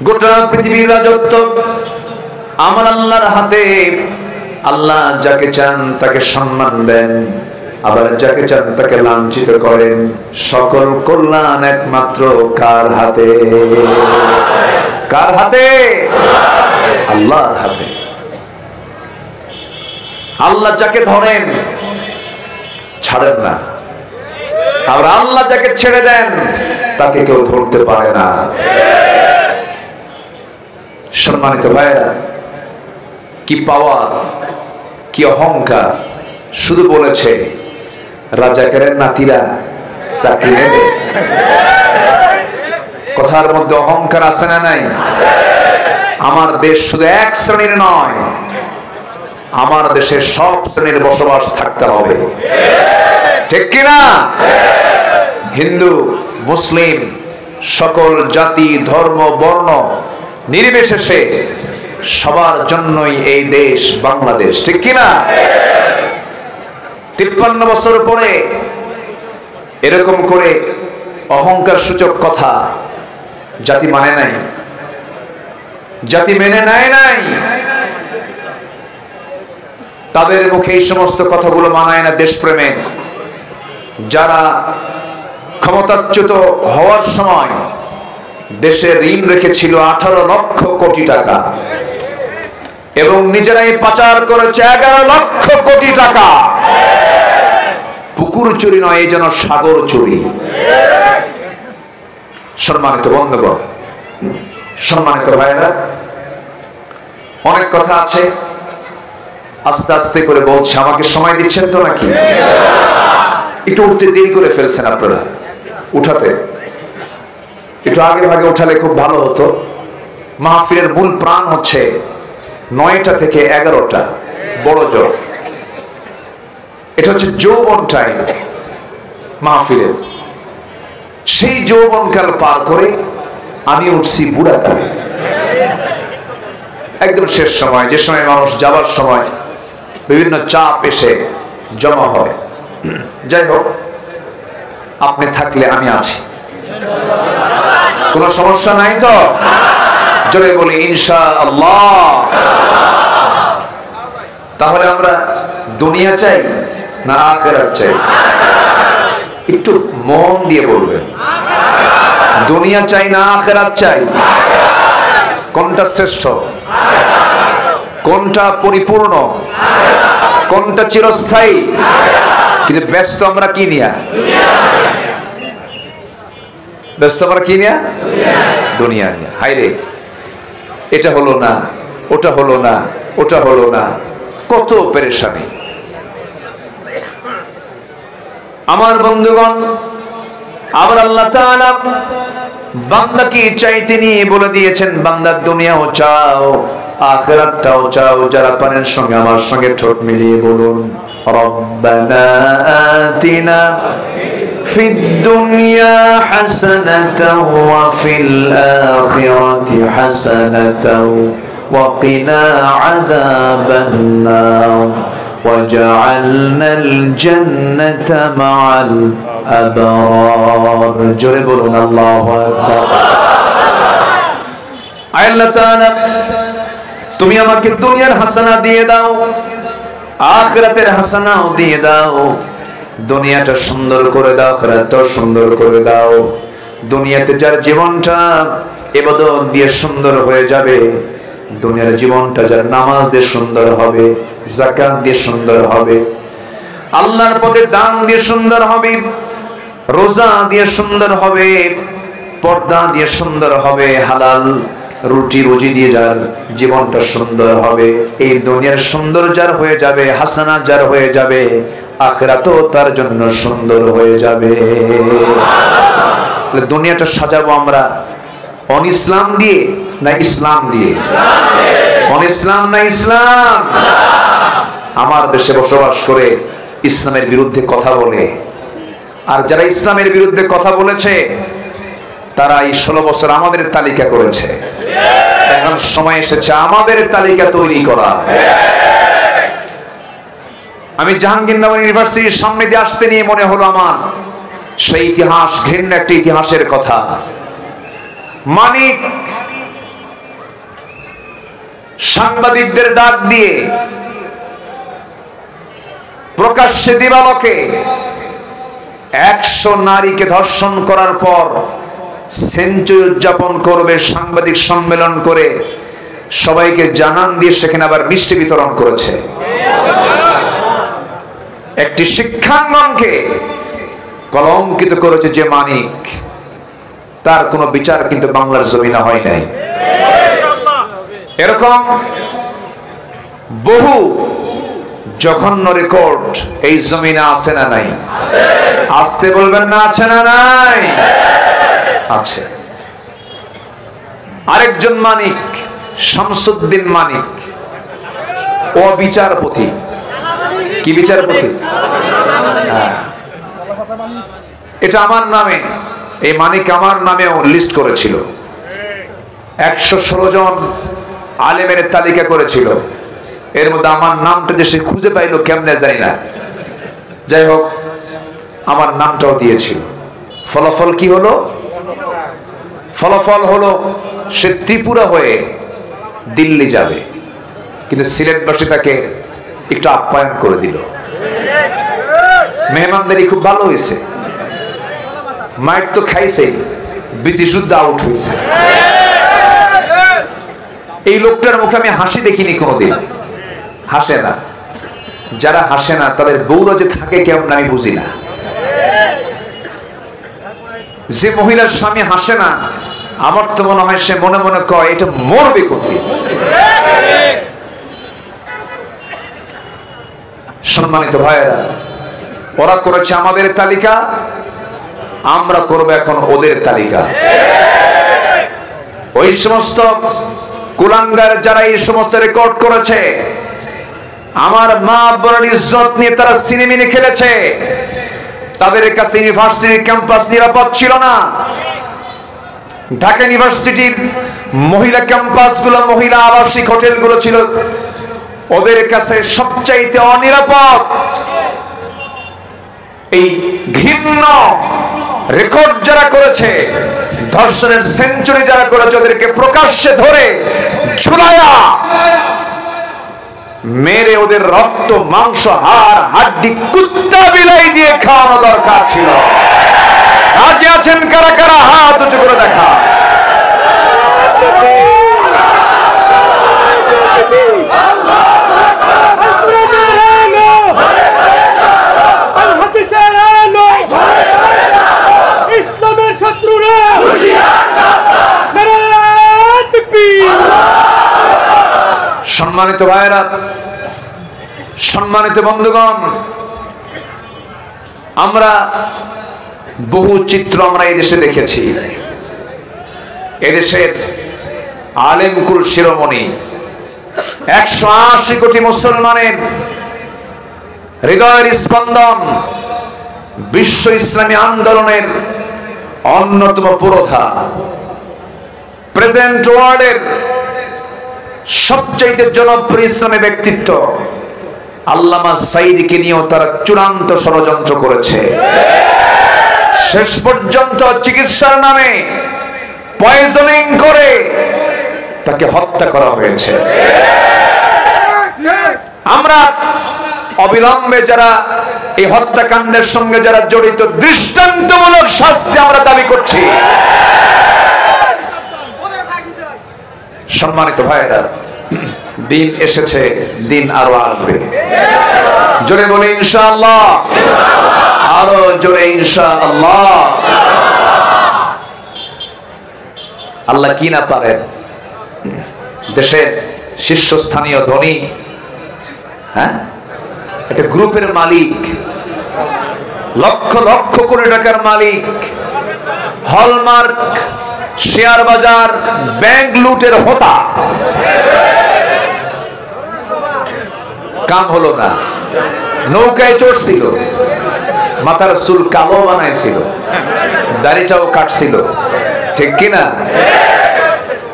গোটা পৃথিবীর রাজত্ব আমার আল্লাহর হাতে। আল্লাহ যাকে চান তাকে সম্মান দেন, আবার যাকে চান তাকে লাঞ্ছিত করেন। সকল কল্যাণ একমাত্র কার হাতে? কার হাতে? আল্লাহর হাতে। আল্লাহ যাকে ধরেন ছাড়েন না, আর আল্লাহ যাকে ছেড়ে দেন তাকে কেউ ধরতে পারে না। সম্মানিত ভাইরা, কি পাওয়ার, কি অহংকার! শুধু বলেছে রাজাকারের নাতিরা চাকরি নেবে। কথার মধ্যে অহংকার আছে না নাই? আমার দেশ শুধু এক শ্রেণীর নয়, আমার দেশে সব শ্রেণীর বসবাস থাকতে হবে, ঠিক কিনা? হিন্দু, মুসলিম, সকল জাতি, ধর্ম, বর্ণ নির্বিশেষে সবার জন্যই এই দেশ বাংলাদেশ, ঠিক কিনা? 53 বছর পরে এরকম করে অহংকার সূচক কথা জাতি মানে নাই, জাতি মেনে নেয় নাই। তাদের মুখে এই সমস্ত কথাগুলো মানায় না দেশপ্রেমে। যারা ক্ষমতাচ্যুত হওয়ার সময় দেশে ঋণ রেখেছিল 18 লক্ষ কোটি টাকা, এবং নিজেরাই পাচার করেছে 11 লক্ষ কোটি টাকা। পুকুর চুরি নয়, এই যেন সাগর চুরি। সম্মানিত বন্ধুগণ, সম্মানিত ভাইরা, অনেক কথা আছে, আস্তে আস্তে করে বলছে। আমাকে সময় দিচ্ছেন তো নাকি? একটু উঠতে দেরি করে ফেলছেন আপনারা, উঠাতে একটু আগে ভাগে উঠালে খুব ভালো হতো। মাহফিলের মূল প্রাণ হচ্ছে 9টা থেকে 11টা, বড় জোর। এটা হচ্ছে যৌবন টাইম মাহফিলের। সেই যৌবনকাল পার করে আমি উঠছি বুড়াকালে, একদম শেষ সময়, যে সময় মানুষ যাবার সময় বিভিন্ন চাপ এসে জমা হয়। যাই হোক, আপনি থাকলে আমি আছি, কোনো সমস্যা নাই তো? জোরে বলি ইনশাআল্লাহ। তাহলে আমরা দুনিয়া চাই না আখিরাত চাই? একটু মন দিয়ে বলবেন, দুনিয়া চাই না আখিরাত চাই? কোনটা শ্রেষ্ঠ? কোনটা পরিপূর্ণ? কোনটা চিরস্থায়ী? কিন্তু ব্যস্ত আমরা কি নিয়া? ব্যস্ত আমরা কি নিয়া? দুনিয়া নিয়া। হায়রে, এটা হলো না, ওটা হলো না, ওটা হলো না, কত পেরেশানি। আমার বন্ধুগণ, আবার আল্লাহ তাআলা বান্দা কি চাই তিনি বলে দিয়েছেন, বান্দা দুনিয়াও চাও আখিরাতটাও চাও। যারা পারেন সঙ্গে আমার সঙ্গে ঠোঁট মিলিয়ে বলুন, রব্বানা আতিনা ফিদ দুনিয়া হাসানাতাও ওয়া ফিল আখিরাতি হাসানাতাও ওয়া কিনা আযাবান নার ওয়াজআলনাল জান্নাতা মা'আল আবরার। জোরে বলুন আল্লাহু আকবার। আল্লাহ তাআলা, তুমি আমাকে দুনিয়ার হাসানা দিয়ে দাও, আখিরাতের হাসানাও দিয়ে দাও। দুনিয়াটা সুন্দর করে দাও, আখিরাতটাও সুন্দর করে দাও। দুনিয়াতে যার জীবনটা ইবাদত দিয়ে সুন্দর হয়ে যাবে, দুনিয়ার জীবনটা যার নামাজ দিয়ে সুন্দর হবে, যাকাত দিয়ে সুন্দর হবে, আল্লাহর পথে দান দিয়ে সুন্দর হবে, রোজা দিয়ে সুন্দর হবে, পর্দা দিয়ে সুন্দর হবে, হালাল রুটি রুজি দিয়ে যার জীবনটা সুন্দর হবে, এই দুনিয়ার সুন্দর যার হয়ে যাবে, হাসানা যার হয়ে যাবে, আখিরাতও তার জন্য সুন্দর হয়ে যাবে। দুনিয়াটা সাজাবো আমরা অন ইসলাম দিয়ে না ইসলাম দিয়ে? অন ইসলাম না ইসলাম? আমার দেশে বসবাস করে ইসলামের বিরুদ্ধে কথা বলে, আর যারা ইসলামের বিরুদ্ধে কথা বলেছে তারা এই 16 বছর আমাদের তালিকা করেছে। এখন সময় এসেছে আমাদের তালিকা তৈরি করা। আমি জাহাঙ্গীরনগর ইউনিভার্সিটির সামনে দিয়ে আসতে নিয়ে মনে হলো আমার সেই ইতিহাস, ঘৃণ্য একটা ইতিহাসের কথা। মানিক সাংবাদিকদের ডাক দিয়ে প্রকাশ্যে দিবালোকে 100 নারীকে ধর্ষণ করার পর সেঞ্চুরি উদযাপন করবে, সাংবাদিক সম্মেলন করে সবাইকে জানান দিয়ে সেখানে আবার মিষ্টি বিতরণ করেছে। একটি শিক্ষাঙ্গনকে কলঙ্কিত করেছে যে মানিক, তার কোনো বিচার কিন্তু বাংলার জমিনে হয় নাই। এরকম বহু জঘন্য রেকর্ড এই জমিনে আছে না নাই? আসতে বলবেন না, আছে না নাই? আছে। আরেকজন মানিক, শামসুদ্দিন মানিক, ও বিচারপতি। কি বিচারপতি? এটা আমার নামে, এই মানিক আমার নামেও লিস্ট করেছিল। 116 জন আলেমের তালিকা করেছিল, এর মধ্যে আমার নামটা যে সে খুঁজে পাইলো কেমনে জানি না, যাই হোক আমার নামটাও দিয়েছিল। ফলাফল কি হলো? ফলাফল হলো সে ত্রিপুরা হয়ে দিল্লি যাবে, কিন্তু সিলেটবাসী তাকে একটু আপ্যায়ন করে দিল। মেহমানদারি খুব ভালো হয়েছে, মাইট তো খাইছেই, বেশি শুদ্ধ আউট হয়েছে। এই লোকটার মুখে আমি হাসি দেখিনি কোনোদিন, হাসে না। যারা হাসে না তাদের বউরা যে থাকে কেমন আমি বুঝি না। যে মহিলার স্বামী হাসে না, আমার তো মনে হয় সে মনে মনে কয় এটা মরবে কোনদিন। সম্মানিত ভাইয়েরা, ওরা করেছে আমাদের তালিকা, আমরা করব এখন ওদের তালিকা। ওই সমস্ত কুলাঙ্গার যারা এই সমস্ত রেকর্ড করেছে, আমার মা বোনের ইজ্জত নিয়ে তারা সিনেমিনে খেলেছে, তাদের কাছে ইউনিভার্সিটির ক্যাম্পাস নিরাপদ ছিল না। ঢাকা ইউনিভার্সিটির মহিলা ক্যাম্পাসগুলো, মহিলা আবাসিক হোটেলগুলো ছিল ওদের কাছে সবচাইতে অনিরাপদ। এই ঘৃণ্য রেকর্ড যারা করেছে, ধর্ষণের সেঞ্চুরি যারা করেছে, ওদেরকে প্রকাশ্যে ধরে ঝুলায়া মেরে ওদের রক্ত, মাংস, হাড়, হাড্ডি কুত্তা বিলাই দিয়ে খাওয়ানো দরকার ছিল। রাজি আছেন কারা কারা? হাত উঁচু করে দেখা। ইসলামের শত্রুরা, সম্মানিত ভাইয়েরা, সম্মানিত বন্ধুগণ, আমরা বহু চিত্র আমরা এই দেশে দেখেছি। এদেশের আলেমকুল শিরোমণি 180 কোটি মুসলমানের হৃদয়ের স্পন্দন, বিশ্ব ইসলামী আন্দোলনের অন্যতম পুরোধা, প্রেজেন্ট ওয়ার্ল্ডের সবচেয়ে জনপ্রিয় ইসলামী ব্যক্তিত্ব আল্লামা সাঈদীকে নিয়েও তারা চূড়ান্ত ষড়যন্ত্র করেছে। শেষ পর্যন্ত চিকিৎসার নামে পয়জনিং করে তাকে হত্যা করা হয়েছে। আমরা অবিলম্বে যারা এই হত্যাকাণ্ডের সঙ্গে যারা জড়িত, দৃষ্টান্তমূলক শাস্তি আমরা দাবি করছি। সম্মানিত ভাইয়েরা, দিন এসেছে, দিন আরো আসবে। জোরে বলে ইনশাআল্লাহ, আরো জোরে ইনশাআল্লাহ। আল্লাহ কি না পারেন। দেশের শীর্ষস্থানীয় ধনী, হ্যাঁ, একটা গ্রুপের মালিক, লক্ষ লক্ষ কোটি টাকার মালিক, হলমার্ক শেয়ার বাজার, ব্যাংক লুটের হোতা, কাম হলো না। নৌকায় চড়ছিল, মাথার চুল কালো বানাইছিল, দাড়িটাও কাটছিল, ঠিক কিনা?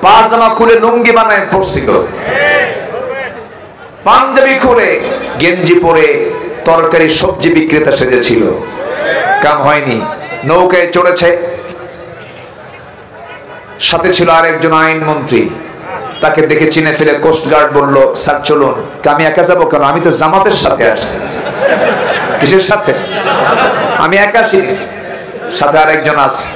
পাজামা খুলে লুঙ্গি বানায় পড়ছিল, পাঞ্জাবি খুলে গেঞ্জি পরে তরকারি সবজি বিক্রেতা সেজেছিল, কাম হয়নি। নৌকায় চড়েছে, সাথে ছিল আরেকজন আইনমন্ত্রী, তাকে দেখে চিনে ফেলে কোস্ট গার্ড বলল, স্যার চলুন। আমি একা যাবো কেন? আমি তো জামাতের সাথে আসছি। কিসের সাথে? আমি একা আসিনি, সাথে আরেকজন আছে।